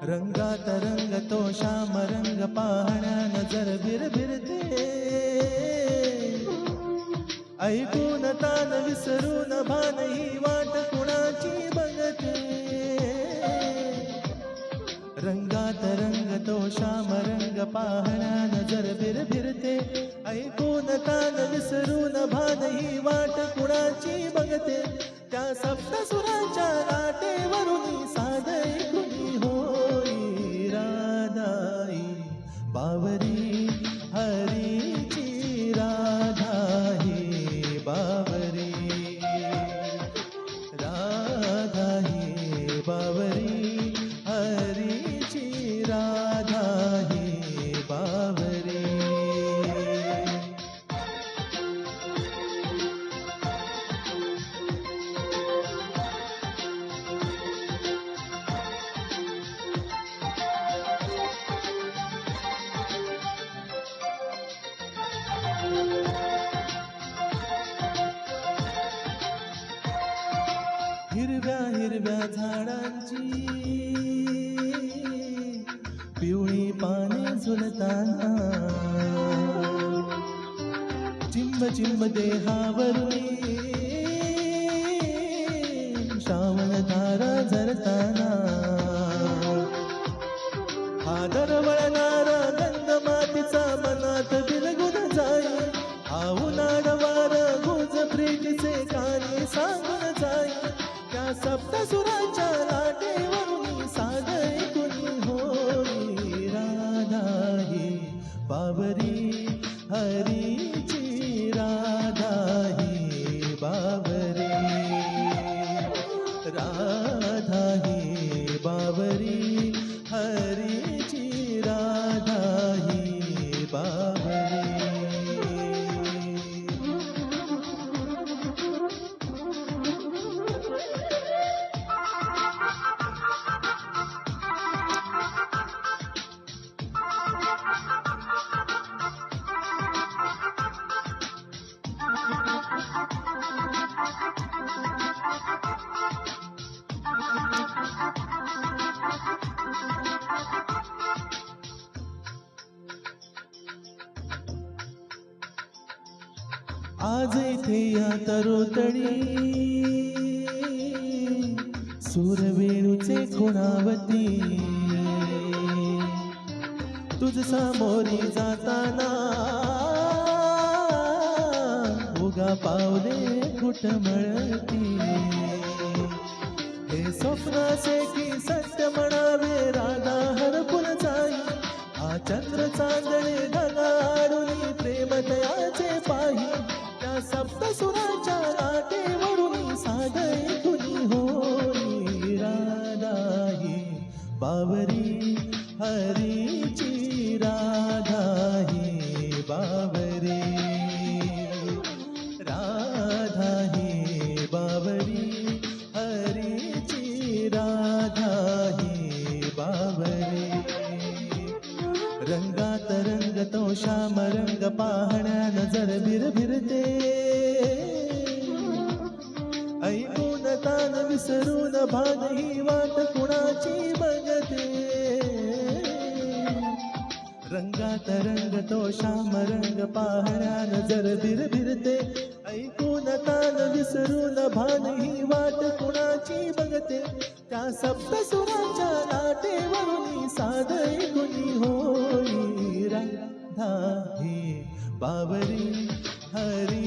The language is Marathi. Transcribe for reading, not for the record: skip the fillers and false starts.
रंगात रंग तो श्याम रंग पाहण्या नजर भिरभिरते ऐकून तान विसरून भान ही वाट कुणाची बघते रंगात रंग तो श्याम रंग पाहण्या नजर भिरभिरते ऐकून तान विसरून भान ही वाट कुणाची बघते त्या सप्तसुरांच्या लाटेवरून साध ऐकुनी होई राधाई बावरी हरीची राधा ही बावरी राधा ही बावरी हरीची राधा ही बावरी हिरव्या हिरव्या झाडांची पिवळी पाने झुलताना चिंब चिंब देहावरली श्रावण धारा झरताना हा दरवळणारा गंध मातीचा मनात बिलगुन जाई हा उन्हाळवार गुज प्रीतीचे कानी सांगून जाई त्या सप्तसुरांच्या लाटेवरून साध ऐकुनी होई राधा ही बावरी हरीची राधा ही बावरी राधा ही बावरी हरीची राधा ही बावरी आज इथे या तरोतडी सूरवेणूचे खुणावती तुझ सामोरी जाताना उगा पावले घुटमळती हे स्वप्नाचे की सत्य म्हणावे राधा हरपून जाई हा चंद्र चांदणे ढगाळून प्रेम दयाचे पाही त्या सप्तसुरांच्या लाटेवरून साध ऐकुनी होई राधा ही बावरी हरीची राधा ही बावरी राधा ही बावरी हरीची राधा ही बावरी रंगात रंग तो श्याम रंग पाहण्या नजर भिरभिरते ऐकून तान विसरून भान ही वाट कुणाची बघते रंगात रंग तो श्याम रंग पाहण्या नजर भिरभिरते ऐकून तान विसरून भान ही वाट कुणाची बघते त्या सप्तसुरांच्या लाटेवरून साध ऐकुनी होई राधा ही बावरी हरी